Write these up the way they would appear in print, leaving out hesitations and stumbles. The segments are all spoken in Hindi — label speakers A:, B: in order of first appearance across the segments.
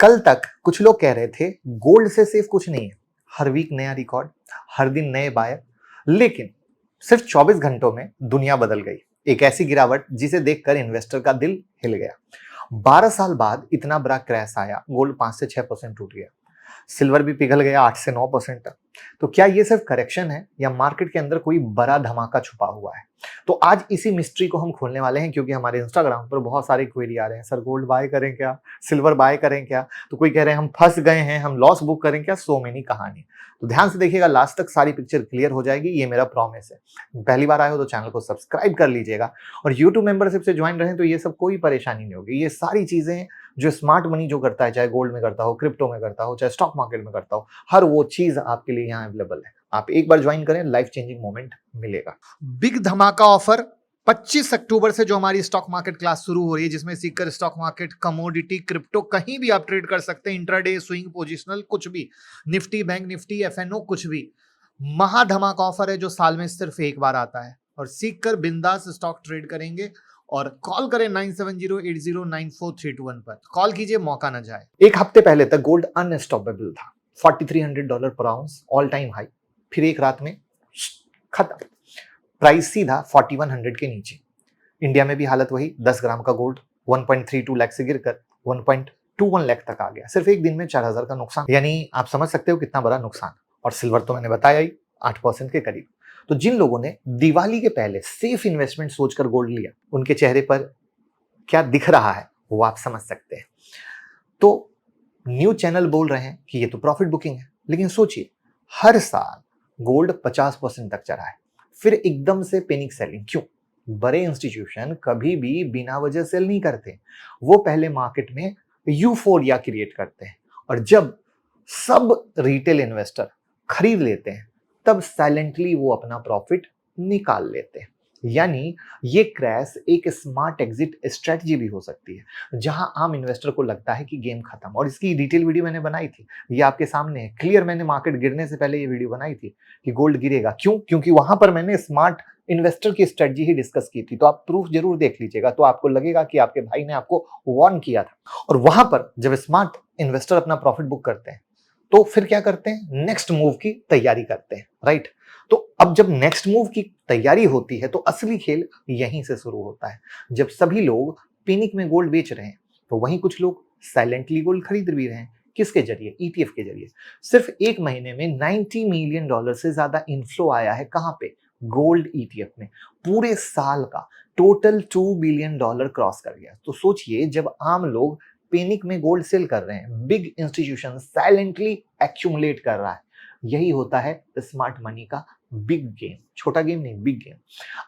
A: कल तक कुछ लोग कह रहे थे गोल्ड से सेफ कुछ नहीं है, हर वीक नया रिकॉर्ड, हर दिन नए बायर। लेकिन सिर्फ 24 घंटों में दुनिया बदल गई। एक ऐसी गिरावट जिसे देखकर इन्वेस्टर का दिल हिल गया। 12 साल बाद इतना बड़ा क्रैश आया, गोल्ड 5 से 6% टूट गया, सिल्वर भी पिघल गया 8 से 9% तक। तो क्या ये सिर्फ करेक्शन है या मार्केट के अंदर कोई बड़ा धमाका छुपा हुआ है? तो आज इसी मिस्ट्री को हम खोलने वाले हैं, क्योंकि हमारे इंस्टाग्राम पर बहुत सारे क्वेरी आ रहे हैं, सर गोल्ड बाय करें क्या, सिल्वर बाय करें क्या? तो कोई कह रहे हैं हम फंस गए हैं, हम लॉस बुक करें क्या? सो मेनी कहानी। तो ध्यान से देखिएगा, लास्ट तक सारी पिक्चर क्लियर हो जाएगी, ये मेरा प्रॉमिस है। पहली बार आए हो तो चैनल को सब्सक्राइब कर लीजिएगा और यूट्यूब मेंबरशिप से ज्वाइन रहे तो ये सब कोई परेशानी नहीं होगी। ये सारी चीजें जो स्मार्ट मनी जो करता है, चाहे गोल्ड में करता हो, क्रिप्टो में करता हो, चाहे स्टॉक मार्केट में करता हो, हर वो चीज आपके लिए यहाँ अवेलेबल है। आप एक बार ज्वाइन करें, लाइफ चेंजिंग मोमेंट मिलेगा। बिग धमाका ऑफर 25 अक्टूबर से जो हमारी स्टॉक मार्केट क्लास शुरू हो रही है, जिसमें सीखकर स्टॉक मार्केट, कमोडिटी, क्रिप्टो कहीं भी आप ट्रेड कर सकते हैं, इंट्राडे, स्विंग, पोजिशनल, कुछ भी, निफ्टी, बैंक निफ्टी, एफएनओ, कुछ भी। महा धमाका ऑफर है जो साल में सिर्फ एक बार आता है और सीखकर बिंदास स्टॉक ट्रेड करेंगे। और कॉल करें 9708094321 पर, कॉल कीजिए, मौका न जाए। एक हफ्ते पहले तक गोल्ड अनस्टॉपेबल था, $4300 पर आउंस, ऑल टाइम हाई। फिर एक रात में खत्म, प्राइस सीधा 4100 के नीचे। इंडिया में भी हालत वही, 10 ग्राम का गोल्ड 1.32 लाख से गिरकर 1.21 लाख तक आ गया। सिर्फ एक दिन में 4000 का नुकसान, यानी आप समझ सकते हो कितना बड़ा नुकसान। और सिल्वर तो मैंने बताया ही, 8% के करीब। तो जिन लोगों ने दिवाली के पहले सेफ इन्वेस्टमेंट सोचकर गोल्ड लिया, उनके चेहरे पर क्या दिख रहा है वो आप समझ सकते हैं। तो न्यूज चैनल बोल रहे हैं कि ये तो प्रॉफिट बुकिंग है, लेकिन सोचिए, हर साल गोल्ड 50% तक चढ़ा है, फिर एकदम से पैनिक सेलिंग क्यों? बड़े इंस्टीट्यूशन कभी भी बिना वजह सेल नहीं करते, वो पहले मार्केट में यूफोरिया क्रिएट करते हैं, और जब सब रिटेल इन्वेस्टर खरीद लेते हैं तब साइलेंटली वो अपना प्रॉफिट निकाल लेते हैं। यानी ये क्रैश एक स्मार्ट एग्जिट स्ट्रेटजी भी हो सकती है, जहां आम इन्वेस्टर को लगता है कि गेम खत्म। और इसकी डिटेल वीडियो मैंने बनाई थी, ये आपके सामने है क्लियर। मैंने मार्केट गिरने से पहले ये वीडियो बनाई थी कि गोल्ड गिरेगा, क्यों? क्योंकि वहां पर मैंने स्मार्ट इन्वेस्टर की स्ट्रेटजी ही डिस्कस की थी। तो आप प्रूफ जरूर देख लीजिएगा, तो आपको लगेगा कि आपके भाई ने आपको वार्न किया था। और वहां पर जब स्मार्ट इन्वेस्टर अपना प्रॉफिट बुक करते हैं तो फिर क्या करते हैं? नेक्स्ट मूव की तैयारी करते हैं, राइट? तो अब जब नेक्स्ट मूव की तैयारी होती है तो असली खेल यहीं से शुरू होता है। जब सभी लोग पैनिक में गोल्ड बेच रहे हैं तो वहीं कुछ लोग साइलेंटली गोल्ड खरीद भी रहे हैं। किसके जरिए? ईटीएफ के जरिए। सिर्फ एक महीने में $90 मिलियन से ज्यादा इनफ्लो आया है। कहां पे? गोल्ड ईटीएफ में। पूरे साल का टोटल $2 बिलियन क्रॉस कर गया। तो सोचिए, जब आम लोग पैनिक में गोल्ड सेल कर रहे हैं, बिग इंस्टीट्यूशन साइलेंटली एक्यूमुलेट कर रहा है। यही होता है स्मार्ट मनी का बिग गेम। छोटा गेम नहीं, बिग गेम।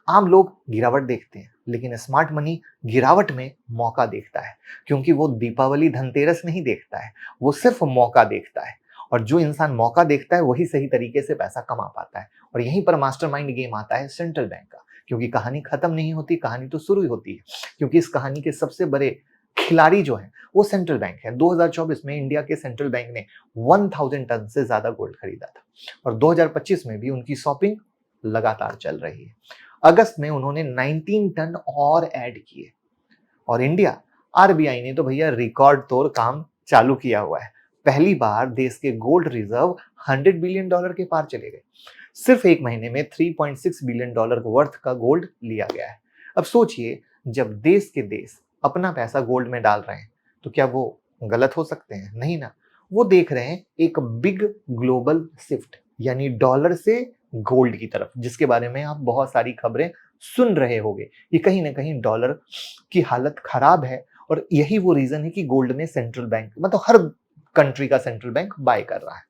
A: आम लोग गिरावट देखते हैं, लेकिन स्मार्ट मनी गिरावट में मौका देखता है, क्योंकि वो दीपावली, धनतेरस नहीं देखता है, वो सिर्फ मौका देखता है। और जो इंसान मौका देखता है वही सही तरीके से पैसा कमा पाता है। और यहीं पर मास्टरमाइंड गेम आता है सेंट्रल बैंक का, क्योंकि कहानी खत्म नहीं होती, कहानी तो शुरू ही होती है। क्योंकि इस कहानी के सबसे बड़े खिलाड़ी जो है वो सेंट्रल बैंक है। 2024 में इंडिया के सेंट्रल बैंक ने 1000 टन से ज्यादा गोल्ड खरीदा था, और 2025 में भी उनकी शॉपिंग लगातार चल रही है। अगस्त में उन्होंने 19 टन और ऐड किए। और इंडिया, आरबीआई ने तो भैया रिकॉर्ड तोड़ काम चालू किया हुआ है। पहली बार देश के गोल्ड रिजर्व $100 बिलियन के पार चले गए। सिर्फ एक महीने में $3.6 बिलियन वर्थ का गोल्ड लिया गया है। अब सोचिए, जब देश के देश अपना पैसा गोल्ड में डाल रहे हैं तो क्या वो गलत हो सकते हैं? नहीं ना। वो देख रहे हैं एक बिग ग्लोबल शिफ्ट, यानी डॉलर से गोल्ड की तरफ, जिसके बारे में आप बहुत सारी खबरें सुन रहे होंगे। ये कहीं ना कहीं डॉलर की हालत खराब है, और यही वो रीजन है कि गोल्ड में सेंट्रल बैंक, मतलब हर कंट्री का सेंट्रल बैंक बाय कर रहा है।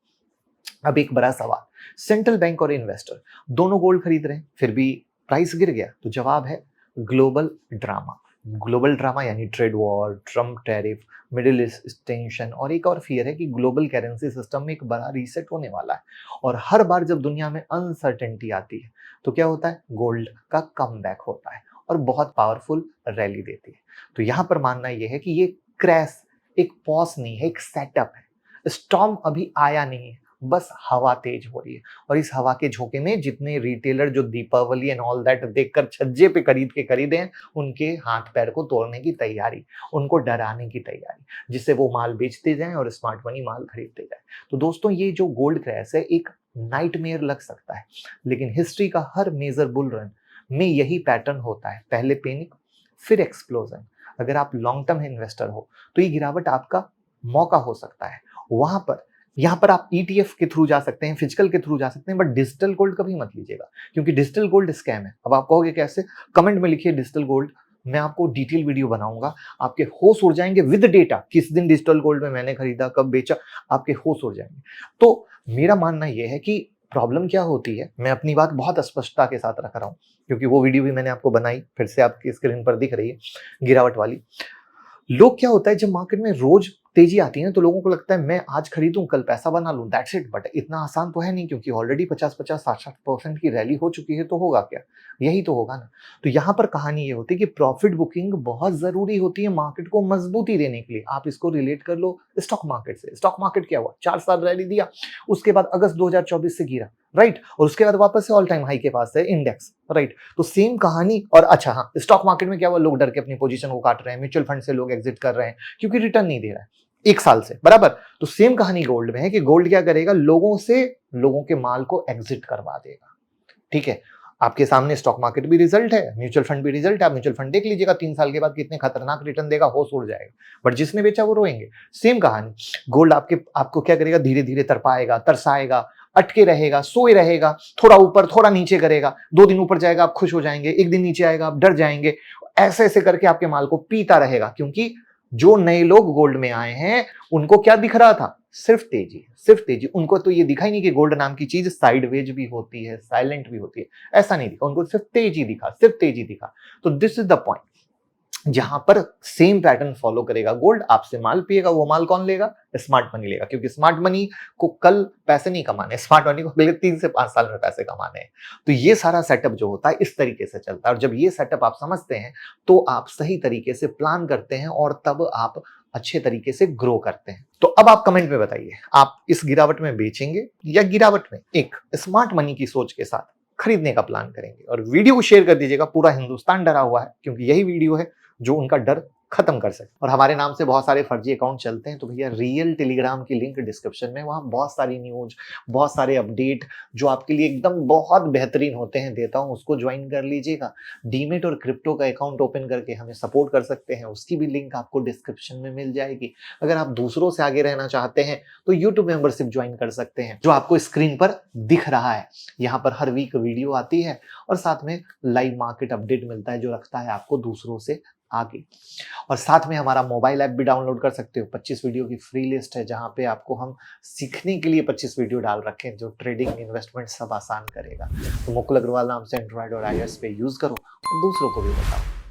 A: अब एक बड़ा सवाल, सेंट्रल बैंक और इन्वेस्टर दोनों गोल्ड खरीद रहे हैं, फिर भी प्राइस गिर गया। तो जवाब है ग्लोबल ड्रामा। ग्लोबल ड्रामा यानी trade war, Trump tariff, middle east tension, और एक और फियर है कि ग्लोबल करेंसी सिस्टम में एक बड़ा रीसेट होने वाला है। और हर बार जब दुनिया में अनसर्टेनिटी आती है तो क्या होता है? गोल्ड का कमबैक होता है और बहुत पावरफुल रैली देती है। तो यहां पर मानना यह है कि ये क्रैश एक पॉज नहीं है, एक सेटअप है। स्टॉर्म अभी आया नहीं है, बस हवा तेज हो रही है, और इस हवा के झोंके में जितने रिटेलर जो दीपावली एंड ऑल दैट देखकर छज्जे पे खरीदे हैं, उनके हाथ पैर को तोड़ने की तैयारी, उनको डराने की तैयारी, जिससे वो माल बेचते जाएं और स्मार्ट मनी माल खरीदते जाए। तो दोस्तों, ये जो गोल्ड क्रैश है एक नाइटमेयर लग सकता है, लेकिन हिस्ट्री का हर मेजर बुल रन में यही पैटर्न होता है, पहले पैनिक फिर एक्सप्लोजन। अगर आप लॉन्ग टर्म इन्वेस्टर हो तो ये गिरावट आपका मौका हो सकता है। यहाँ पर आप ETF के थ्रू जा सकते हैं, फिजिकल के थ्रू जा सकते हैं, बट डिजिटल गोल्ड कभी मत लीजिएगा, क्योंकि डिजिटल गोल्ड स्कैम है। अब आप कहोगे कैसे? कमेंट में लिखिए डिजिटल गोल्ड, मैं आपको डिटेल वीडियो बनाऊंगा, आपके होश उड़ जाएंगे विद डेटा, किस दिन डिजिटल गोल्ड में मैंने खरीदा, कब बेचा, आपके होश उड़ जाएंगे। तो मेरा मानना यह है कि प्रॉब्लम क्या होती है, मैं अपनी बात बहुत स्पष्टता के साथ रख रहा हूँ, क्योंकि वो वीडियो भी मैंने आपको बनाई, फिर से आपकी स्क्रीन पर दिख रही है, गिरावट वाली। लोग क्या होता है, जब मार्केट में रोज तेजी आती है तो लोगों को लगता है मैं आज खरीदूं कल पैसा बना लूं, दैट्स इट। बट इतना आसान तो है नहीं, क्योंकि ऑलरेडी 50-50, 60-60% की रैली हो चुकी है, तो होगा क्या? यही तो होगा ना। तो यहाँ पर कहानी ये होती है कि प्रॉफिट बुकिंग बहुत जरूरी होती है मार्केट को मजबूती देने के लिए। आप इसको रिलेट कर लो स्टॉक मार्केट से। स्टॉक मार्केट क्या हुआ, 4 साल रैली दिया, उसके बाद अगस्त 2024 से गिरा, राइट, और उसके बाद वापस से ऑल टाइम हाई के पास है इंडेक्स, राइट। तो सेम कहानी। और अच्छा हाँ, स्टॉक मार्केट में क्या हुआ, लोग डर के अपनी पोजीशन को काट रहे हैं, म्यूचुअल फंड से लोग एग्जिट कर रहे हैं, क्योंकि रिटर्न नहीं दे रहा है 1 साल से, बराबर। तो सेम कहानी गोल्ड में है कि गोल्ड क्या करेगा, लोगों के माल को एग्जिट करवा देगा। ठीक है, आपके सामने स्टॉक मार्केट भी रिजल्ट है, म्यूचुअल फंड भी रिजल्ट है। आप म्यूचुअल फंड देख लीजिएगा 3 साल के बाद कितने खतरनाक रिटर्न देगा, होश उड़ जाएगा। बट जिसने बेचा वो रोएंगे। सेम कहानी, गोल्ड आपको क्या करेगा, धीरे धीरे तरपाएगा, तरसाएगा, अटके रहेगा, सोए रहेगा, थोड़ा ऊपर थोड़ा नीचे करेगा। 2 दिन ऊपर जाएगा आप खुश हो जाएंगे, 1 दिन नीचे आएगा आप डर जाएंगे। ऐसे ऐसे करके आपके माल को पीता रहेगा, क्योंकि जो नए लोग गोल्ड में आए हैं उनको क्या दिख रहा था, सिर्फ तेजी, सिर्फ तेजी। उनको तो ये दिखा ही नहीं कि गोल्ड नाम की चीज साइडवेज भी होती है, साइलेंट भी होती है, ऐसा नहीं दिखा उनको, सिर्फ तेजी दिखा, सिर्फ तेजी दिखा। तो दिस इज द पॉइंट, जहां पर सेम पैटर्न फॉलो करेगा गोल्ड, आपसे माल पिएगा। वो माल कौन लेगा? स्मार्ट मनी लेगा, क्योंकि स्मार्ट मनी को कल पैसे नहीं कमाने, स्मार्ट मनी को अगले 3 से 5 साल में पैसे कमाने हैं। तो ये सारा सेटअप जो होता है इस तरीके से चलता है, और जब ये सेटअप आप समझते हैं तो आप सही तरीके से प्लान करते हैं, और तब आप अच्छे तरीके से ग्रो करते हैं। तो अब आप कमेंट में बताइए, आप इस गिरावट में बेचेंगे या गिरावट में एक स्मार्ट मनी की सोच के साथ खरीदने का प्लान करेंगे? और वीडियो को शेयर कर दीजिएगा, पूरा हिंदुस्तान डरा हुआ है, क्योंकि यही वीडियो है जो उनका डर खत्म कर सके। और हमारे नाम से बहुत सारे फर्जी अकाउंट चलते हैं, तो भैया रियल टेलीग्राम की लिंक डिस्क्रिप्शन में, वहां बहुत सारी न्यूज, बहुत सारे अपडेट जो आपके लिए एकदम बहुत बेहतरीन होते हैं देता हूं, उसको ज्वाइन कर लीजिएगा। डीमेट और क्रिप्टो का अकाउंट ओपन करके हमें सपोर्ट कर सकते हैं, उसकी भी लिंक आपको डिस्क्रिप्शन में मिल जाएगी। अगर आप दूसरों से आगे रहना चाहते हैं तो यूट्यूब मेंबरशिप ज्वाइन कर सकते हैं, जो आपको स्क्रीन पर दिख रहा है। यहाँ पर हर वीक वीडियो आती है, और साथ में लाइव मार्केट अपडेट मिलता है, जो रखता है आपको दूसरों से आगे। और साथ में हमारा मोबाइल ऐप भी डाउनलोड कर सकते हो। 25 वीडियो की फ्री लिस्ट है, जहां पे आपको हम सीखने के लिए 25 वीडियो डाल रखे हैं, जो ट्रेडिंग, इन्वेस्टमेंट सब आसान करेगा। तो मुकुल अग्रवाल नाम से एंड्रॉइड और iOS पे यूज करो, और दूसरों को भी बताओ।